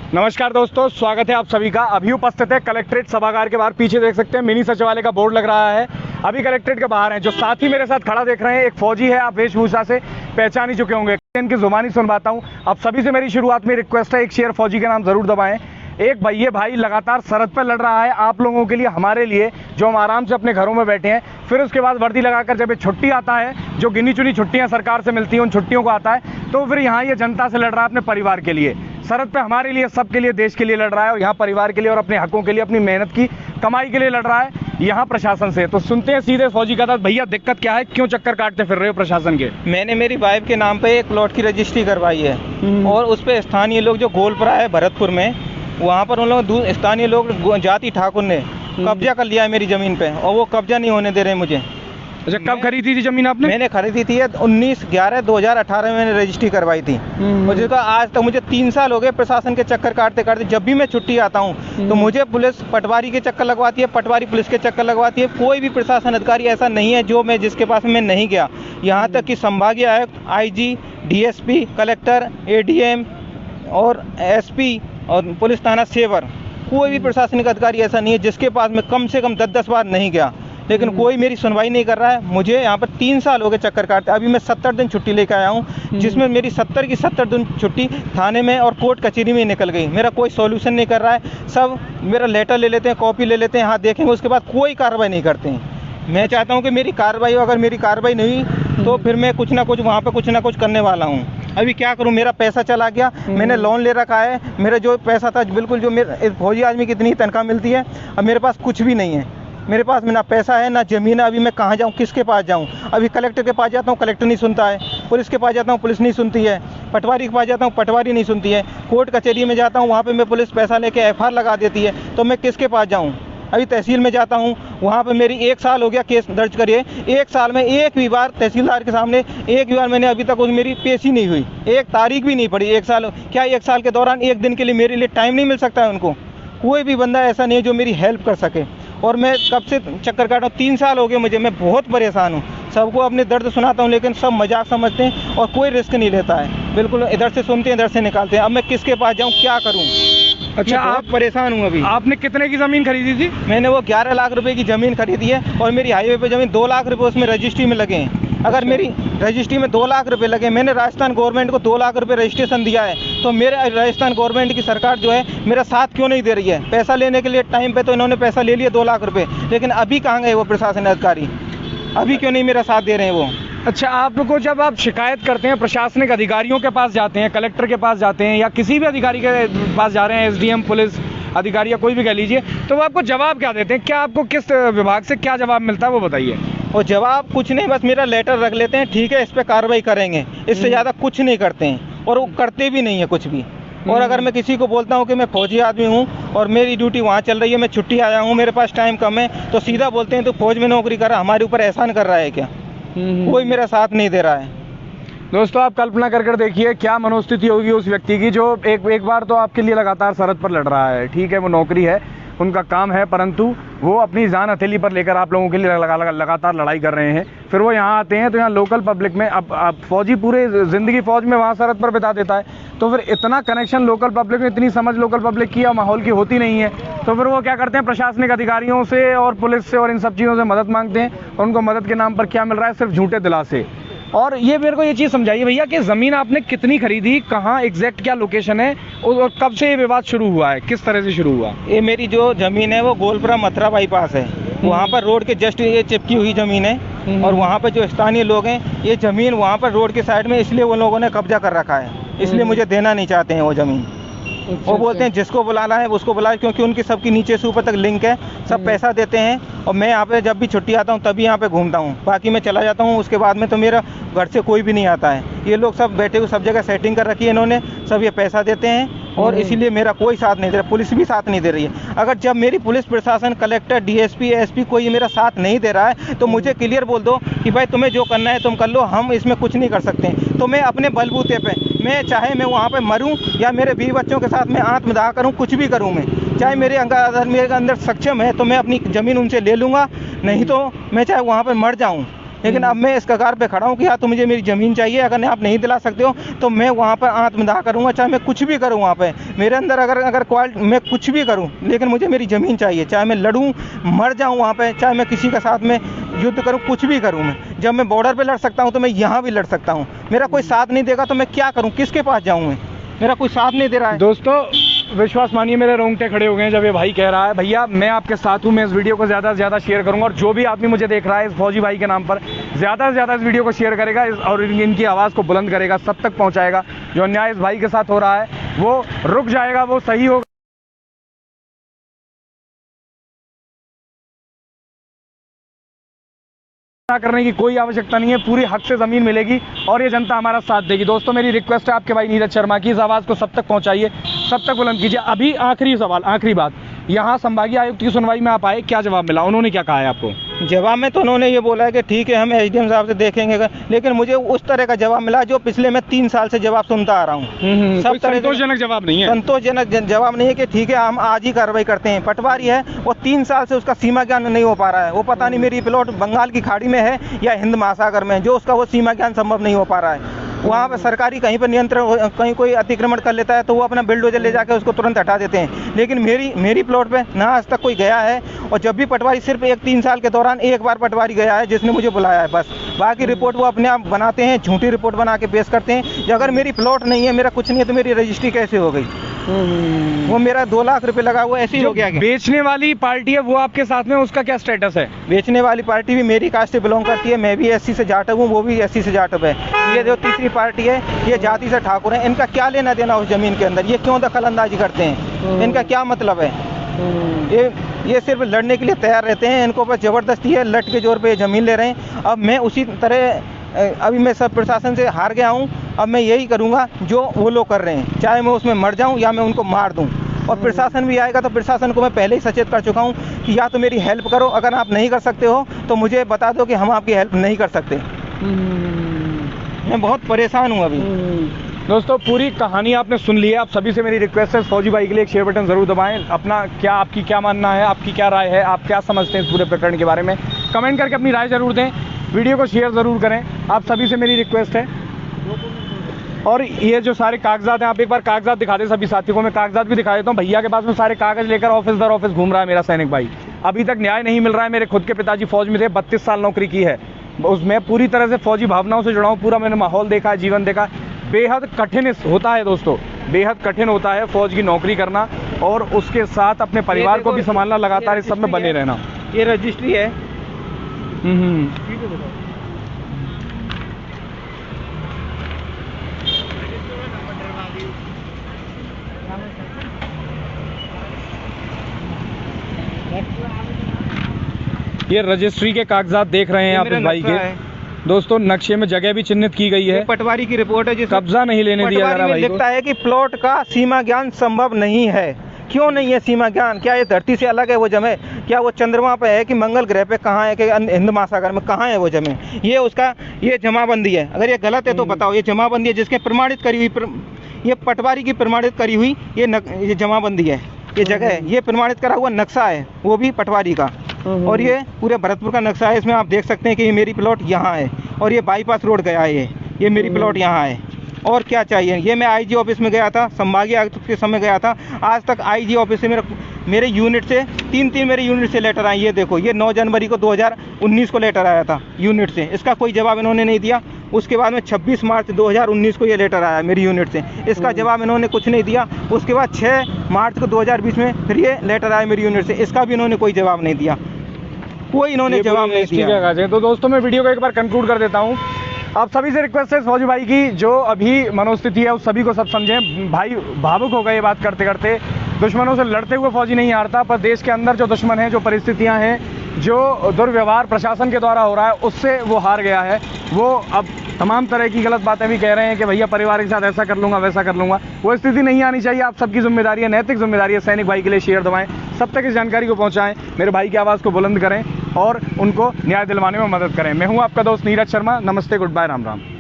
नमस्कार दोस्तों, स्वागत है आप सभी का। अभी उपस्थित है कलेक्ट्रेट सभागार के बाहर। पीछे देख सकते हैं मिनी सचिवालय का बोर्ड लग रहा है। अभी कलेक्ट्रेट के बाहर हैं। जो साथी मेरे साथ खड़ा देख रहे हैं, एक फौजी है। आप वेशभूषा से पहचान ही चुके होंगे। इनकी जुबानी सुनवाता हूँ। अब सभी से मेरी शुरुआत में रिक्वेस्ट है, एक शेयर फौजी का नाम जरूर दबाएं। एक भैया भाई लगातार सरहद पर लड़ रहा है आप लोगों के लिए, हमारे लिए, जो हम आराम से अपने घरों में बैठे हैं। फिर उसके बाद वर्दी लगाकर जब ये छुट्टी आता है, जो गिनी चुनी छुट्टियां सरकार से मिलती हैं, उन छुट्टियों को आता है, तो फिर यहाँ ये जनता से लड़ रहा है अपने परिवार के लिए। सरहद पे हमारे लिए, सबके लिए, देश के लिए लड़ रहा है, और यहाँ परिवार के लिए और अपने हकों के लिए, अपनी मेहनत की कमाई के लिए लड़ रहा है यहाँ प्रशासन से। तो सुनते हैं सीधे फौजी का था। भैया दिक्कत क्या है, क्यों चक्कर काटते फिर रहे हो प्रशासन के? मैंने मेरी वाइफ के नाम पे एक प्लॉट की रजिस्ट्री करवाई है और उस पे स्थानीय लोग, जो गोलपरा है भरतपुर में, वहाँ पर उन लोग स्थानीय लोग, जाति ठाकुर ने कब्जा कर लिया है मेरी ज़मीन पे, और वो कब्जा नहीं होने दे रहे मुझे। अच्छा, कब खरीदी थी जमीन आपने? मैंने खरीदी थी 19/11/2018 में मैंने रजिस्ट्री करवाई थी। मुझे तो आज तक, मुझे 3 साल हो गए प्रशासन के चक्कर काटते काटते। जब भी मैं छुट्टी आता हूँ तो मुझे पुलिस पटवारी के चक्कर लगवाती है, पटवारी पुलिस के चक्कर लगवाती है। कोई भी प्रशासन अधिकारी ऐसा नहीं है जो जिसके पास मैं नहीं गया। यहाँ तक कि संभागीय आयुक्त, IG, DSP, कलेक्टर, ADM और SP और पुलिस थाना सेवर, कोई भी प्रशासनिक अधिकारी ऐसा नहीं है जिसके पास मैं कम से कम 10-10 बार नहीं गया, लेकिन कोई मेरी सुनवाई नहीं कर रहा है। मुझे यहाँ पर 3 साल हो गए चक्कर काटते। अभी मैं 70 दिन छुट्टी लेकर आया हूँ, जिसमें मेरी 70 की 70 दिन छुट्टी थाने में और कोर्ट कचहरी में निकल गई। मेरा कोई सॉल्यूशन नहीं कर रहा है। सब मेरा लेटर ले लेते हैं, कॉपी ले लेते हैं, हाँ देखेंगे, उसके बाद कोई कार्रवाई नहीं करते हैं। मैं चाहता हूँ कि मेरी कार्रवाई हो। अगर मेरी कार्रवाई नहीं हुई तो फिर मैं कुछ ना कुछ वहाँ पर कुछ ना कुछ करने वाला हूँ। अभी क्या करूँ, मेरा पैसा चला गया। मैंने लोन ले रखा है। मेरा जो पैसा था, बिल्कुल, जो मेरे फौजी आदमी की इतनी तनख्वाह मिलती है, अब मेरे पास कुछ भी नहीं है। मेरे पास ना पैसा है ना ज़मीन है। अभी मैं कहाँ जाऊँ, किसके पास जाऊँ? अभी कलेक्टर के पास जाता हूँ, कलेक्टर नहीं सुनता है। पुलिस के पास जाता हूँ, पुलिस नहीं सुनती है। पटवारी के पास जाता हूँ, पटवारी नहीं सुनती है। कोर्ट कचहरी में जाता हूँ, वहाँ पे मैं पुलिस पैसा लेके FIR लगा देती है। तो मैं किसके पास जाऊँ? अभी तहसील में जाता हूँ, वहाँ पे मेरी 1 साल हो गया केस दर्ज करिए। 1 साल में एक भी बार तहसीलदार के सामने, एक भी बार मैंने अभी तक मेरी पेशी नहीं हुई, एक तारीख भी नहीं पड़ी। 1 साल क्या, 1 साल के दौरान एक दिन के लिए मेरे लिए टाइम नहीं मिल सकता है उनको? कोई भी बंदा ऐसा नहीं है जो मेरी हेल्प कर सके। और मैं कब से चक्कर काट रहा हूँ, 3 साल हो गए मुझे। मैं बहुत परेशान हूँ। सबको अपने दर्द सुनाता हूँ, लेकिन सब मजाक समझते हैं और कोई रिस्क नहीं लेता है। बिल्कुल इधर से सुनते हैं, इधर से निकालते हैं। अब मैं किसके पास जाऊँ, क्या करूँ? अच्छा, आप परेशान हूँ। अभी आपने कितने की जमीन खरीदी थी? मैंने वो 11 लाख रुपए की ज़मीन खरीदी है, और मेरी हाईवे पे ज़मीन 2 लाख रुपए उसमें रजिस्ट्री में लगे हैं। अगर मेरी रजिस्ट्री में 2 लाख रुपए लगे, मैंने राजस्थान गवर्नमेंट को 2 लाख रुपए रजिस्ट्रेशन दिया है, तो मेरे राजस्थान गवर्नमेंट की सरकार जो है मेरा साथ क्यों नहीं दे रही है? पैसा लेने के लिए टाइम पे तो इन्होंने पैसा ले लिया 2 लाख रुपए, लेकिन अभी कहाँ गए वो प्रशासन अधिकारी? अभी क्यों नहीं मेरा साथ दे रहे हैं वो? अच्छा, आपको जब आप शिकायत करते हैं, प्रशासनिक अधिकारियों के पास जाते हैं, कलेक्टर के पास जाते हैं, या किसी भी अधिकारी के पास जा रहे हैं, SDM पुलिस अधिकारी या कोई भी कह लीजिए, तो वो आपको जवाब क्या देते हैं? क्या आपको किस विभाग से क्या जवाब मिलता है, वो बताइए। और जवाब कुछ नहीं, बस मेरा लेटर रख लेते हैं, ठीक है इस पर कार्रवाई करेंगे, इससे ज़्यादा कुछ नहीं करते हैं, और वो करते भी नहीं है कुछ भी। और अगर मैं किसी को बोलता हूँ कि मैं फौजी आदमी हूँ और मेरी ड्यूटी वहाँ चल रही है, मैं छुट्टी आया हूँ, मेरे पास टाइम कम है, तो सीधा बोलते हैं तो फौज में नौकरी कर रहा, हमारे ऊपर एहसान कर रहा है क्या? कोई मेरा साथ नहीं दे रहा है। दोस्तों, आप कल्पना कर देखिए क्या मनोस्थिति होगी उस व्यक्ति की, जो एक बार तो आपके लिए लगातार सरहद पर लड़ रहा है। ठीक है, वो नौकरी है, उनका काम है, परंतु वो अपनी जान हथेली पर लेकर आप लोगों के लिए लगातार लड़ाई कर रहे हैं। फिर वो यहाँ आते हैं तो यहाँ लोकल पब्लिक में, अब फौजी पूरे ज़िंदगी फौज में वहाँ सरहद पर बिता देता है, तो फिर इतना कनेक्शन लोकल पब्लिक में, इतनी समझ लोकल पब्लिक की या माहौल की होती नहीं है। तो फिर वो क्या करते हैं, प्रशासनिक अधिकारियों से और पुलिस से और इन सब चीज़ों से मदद मांगते हैं, और उनको मदद के नाम पर क्या मिल रहा है? सिर्फ झूठे दिलासे। और ये मेरे को ये चीज़ समझाइए भैया कि ज़मीन आपने कितनी खरीदी, कहाँ एग्जैक्ट क्या लोकेशन है, और कब से ये विवाद शुरू हुआ है, किस तरह से शुरू हुआ? ये मेरी जो ज़मीन है वो गोलपरा मथुरा बाईपास है, वहाँ पर रोड के जस्ट ये चिपकी हुई ज़मीन है। और वहाँ पर जो स्थानीय लोग हैं, ये ज़मीन वहाँ पर रोड के साइड में, इसलिए वो लोगों ने कब्जा कर रखा है, इसलिए मुझे देना नहीं चाहते हैं वो ज़मीन। वो बोलते हैं जिसको बुलाना है उसको बुलाए, क्योंकि उनकी सबकी नीचे से ऊपर तक लिंक है, सब पैसा देते हैं। और मैं यहाँ पे जब भी छुट्टी आता हूँ तभी यहाँ पे घूमता हूँ, बाकी मैं चला जाता हूँ, उसके बाद में तो मेरा घर से कोई भी नहीं आता है। ये लोग सब बैठे हुए, सब जगह सेटिंग कर रखी है इन्होंने, सब ये पैसा देते हैं, और इसीलिए मेरा कोई साथ नहीं दे रहा, पुलिस भी साथ नहीं दे रही है। अगर जब मेरी पुलिस प्रशासन, कलेक्टर, DSP, SP कोई मेरा साथ नहीं दे रहा है, तो मुझे क्लियर बोल दो कि भाई तुम्हें जो करना है तुम कर लो, हम इसमें कुछ नहीं कर सकते। तो मैं अपने बलबूते पे, मैं चाहे मैं वहाँ पे मरूं या मेरे 20 बच्चों के साथ मैं आत्मदाह करूं, कुछ भी करूं मैं, चाहे मेरे अंदर सक्षम है तो मैं अपनी ज़मीन उनसे ले लूँगा, नहीं तो मैं चाहे वहाँ पर मर जाऊँ। लेकिन अब मैं इस कगार पे खड़ा हूँ कि या तो मुझे मेरी ज़मीन चाहिए, अगर आप नहीं दिला सकते हो तो मैं वहाँ पर आत्मदाह करूँगा, चाहे मैं कुछ भी करूँ वहाँ पे मेरे अंदर, अगर क्वालिटी मैं कुछ भी करूँ, लेकिन मुझे मेरी ज़मीन चाहिए, चाहे मैं लड़ूँ मर जाऊँ वहाँ पे, चाहे मैं किसी के साथ में युद्ध करूँ, कुछ भी करूँ। मैं जब मैं बॉर्डर पे लड़ सकता हूँ तो मैं यहाँ भी लड़ सकता हूँ। मेरा कोई साथ नहीं देगा तो मैं क्या करूँ, किसके पास जाऊँ? मैं, मेरा कोई साथ नहीं दे रहा है। दोस्तों विश्वास मानिए मेरे रोंगटे खड़े हो गए हैं जब ये भाई कह रहा है भैया मैं आपके साथ हूँ, मैं इस वीडियो को ज़्यादा से ज़्यादा शेयर करूँगा, और जो भी आदमी मुझे देख रहा है इस फौजी भाई के नाम पर ज़्यादा से ज़्यादा इस वीडियो को शेयर करेगा और इनकी आवाज़ को बुलंद करेगा, सब तक पहुँचाएगा। जो अन्याय इस भाई के साथ हो रहा है वो रुक जाएगा, वो सही होगा। करने की कोई आवश्यकता नहीं है, पूरी हक से ज़मीन मिलेगी और ये जनता हमारा साथ देगी। दोस्तों मेरी रिक्वेस्ट है आपके भाई नीरज शर्मा की, इस आवाज़ को सब तक पहुंचाइए, सब तक बुलंद कीजिए। अभी आखिरी सवाल, आखिरी बात, यहाँ संभागीय आयुक्त की सुनवाई में आप आए, क्या जवाब मिला? उन्होंने क्या कहा है आपको? जवाब में तो उन्होंने ये बोला है कि ठीक है हम एसडीएम साहब से देखेंगे, लेकिन मुझे उस तरह का जवाब मिला जो पिछले मैं 3 साल से जवाब सुनता आ रहा हूँ। सब संतोषजनक जवाब नहीं है। संतोषजनक जवाब नहीं है कि ठीक है हम आज ही कार्रवाई करते हैं। पटवारी है वो 3 साल से उसका सीमा ज्ञान नहीं हो पा रहा है, वो पता नहीं मेरी प्लॉट बंगाल की खाड़ी में है या हिंद महासागर में, जो उसका वो सीमा ज्ञान संभव नहीं हो पा रहा है। वहाँ पर सरकारी कहीं पर नियंत्रण, कहीं कोई अतिक्रमण कर लेता है तो वो अपना बिल्डोजर ले जाकर उसको तुरंत हटा देते हैं, लेकिन मेरी प्लॉट पे ना आज तक कोई गया है। और जब भी पटवारी, सिर्फ 3 साल के दौरान एक बार पटवारी गया है जिसने मुझे बुलाया है बस, बाकी रिपोर्ट वो अपने आप बनाते हैं, झूठी रिपोर्ट बना के पेश करते हैं। कि अगर मेरी प्लॉट नहीं है, मेरा कुछ नहीं है, तो मेरी रजिस्ट्री कैसे हो गई? वो मेरा 2 लाख रुपए लगा हुआ ऐसे ही हो गया। बेचने वाली पार्टी है वो आपके साथ में, उसका क्या स्टेटस है? बेचने वाली पार्टी भी मेरी कास्ट से बिलोंग करती है, मैं भी एससी से जाटव हूँ, वो भी एससी से जाटव है। ये जो तीसरी पार्टी है ये जाति से ठाकुर है, इनका क्या लेना देना उस जमीन के अंदर? ये क्यों दखल अंदाजी करते हैं? इनका क्या मतलब है? ये सिर्फ लड़ने के लिए तैयार रहते हैं, इनको बस जबरदस्ती है, लट के जोर पे जमीन ले रहे हैं। अब मैं उसी तरह, अभी मैं सब प्रशासन से हार गया हूँ, अब मैं यही करूँगा जो वो लोग कर रहे हैं, चाहे मैं उसमें मर जाऊँ या मैं उनको मार दूँ। और प्रशासन भी आएगा तो प्रशासन को मैं पहले ही सचेत कर चुका हूँ कि या तो मेरी हेल्प करो, अगर आप नहीं कर सकते हो तो मुझे बता दो कि हम आपकी हेल्प नहीं कर सकते। मैं बहुत परेशान हूँ अभी। दोस्तों पूरी कहानी आपने सुन ली है। आप सभी से मेरी रिक्वेस्ट है फौजी भाई के लिए एक शेयर बटन जरूर दबाएं। अपना आपकी क्या मानना है, आपकी क्या राय है, आप क्या समझते हैं इस पूरे प्रकरण के बारे में, कमेंट करके अपनी राय जरूर दें, वीडियो को शेयर ज़रूर करें। आप सभी से मेरी रिक्वेस्ट है। और ये जो सारे कागजात हैं, आप एक बार कागजात दिखा दें सभी साथियों को। मैं कागजात भी दिखा देता हूँ। भैया के पास में सारे कागज लेकर ऑफिस दर ऑफिस घूम रहा है मेरा सैनिक भाई, अभी तक न्याय नहीं मिल रहा है। मेरे खुद के पिताजी फौज में थे, 32 साल नौकरी की है, उसमें पूरी तरह से फौजी भावनाओं से जुड़ा हूँ, पूरा मैंने माहौल देखा है, जीवन देखा। बेहद कठिन होता है दोस्तों, बेहद कठिन होता है फौज की नौकरी करना और उसके साथ अपने परिवार को भी संभालना, लगातार इस सब में बने रहना। ये रजिस्ट्री है। ये रजिस्ट्री के कागजात देख रहे हैं आप इस भाई के। दोस्तों नक्शे में जगह भी चिन्हित की गई है। पटवारी की रिपोर्ट है जिसमें कब्जा नहीं लेने दिया जा रहा भाई को। लिखता है कि प्लॉट का सीमा ज्ञान संभव नहीं है। क्यों नहीं है सीमा ज्ञान? क्या ये धरती से अलग है वो जमीन? क्या वो चंद्रमा पे है कि मंगल ग्रह पे कहाँ है कि हिंद महासागर में कहाँ है वो जमीन? ये उसका ये जमाबंदी है। अगर ये गलत है तो बताओ। ये जमाबंदी है जिसके प्रमाणित करी हुई, ये पटवारी की प्रमाणित करी हुई ये जमाबंदी है, ये जगह है, ये प्रमाणित करा हुआ नक्शा है वो भी पटवारी का। और ये पूरे भरतपुर का नक्शा है। इसमें आप देख सकते हैं कि ये मेरी प्लॉट यहाँ है और ये बाईपास रोड गया है, ये मेरी प्लॉट यहाँ है। और क्या चाहिए? ये मैं आईजी ऑफिस में गया था, संभागीय आयुक्त के समय गया था, आज तक आईजी ऑफिस से मेरे यूनिट से तीन मेरे यूनिट से लेटर आए। ये देखो, ये 9 जनवरी को 2019 को लेटर आया था यूनिट से, इसका कोई जवाब इन्होंने नहीं दिया। उसके बाद में 26 मार्च 2019 को ये लेटर आया मेरी यूनिट से, इसका जवाब इन्होंने कुछ नहीं दिया। उसके बाद 6 मार्च को 2020 में फिर ये लेटर आया मेरी यूनिट से, इसका भी इन्होंने कोई जवाब नहीं दिया, कोई इन्होंने जवाब नहीं दिया। तो दोस्तों मैं वीडियो को एक बार कंक्लूड कर देता हूँ। आप सभी से रिक्वेस्ट है फौजी भाई की, जो अभी मनोस्थिति है उस सभी को सब समझें। भाई भावुक हो गए ये बात करते करते। दुश्मनों से लड़ते हुए फौजी नहीं हारता, पर देश के अंदर जो दुश्मन है, जो परिस्थितियां हैं, जो दुर्व्यवहार प्रशासन के द्वारा हो रहा है, उससे वो हार गया है। वो अब तमाम तरह की गलत बातें भी कह रहे हैं कि भैया परिवार के साथ ऐसा कर लूँगा वैसा कर लूँगा। वो स्थिति नहीं आनी चाहिए। आप सबकी जिम्मेदारी है, नैतिक जिम्मेदारी है। सैनिक भाई के लिए शेयर दबाएं, सब तक इस जानकारी को पहुँचाएं, मेरे भाई की आवाज़ को बुलंद करें और उनको न्याय दिलवाने में मदद करें। मैं हूँ आपका दोस्त नीरज शर्मा। नमस्ते, गुड बाय, राम राम।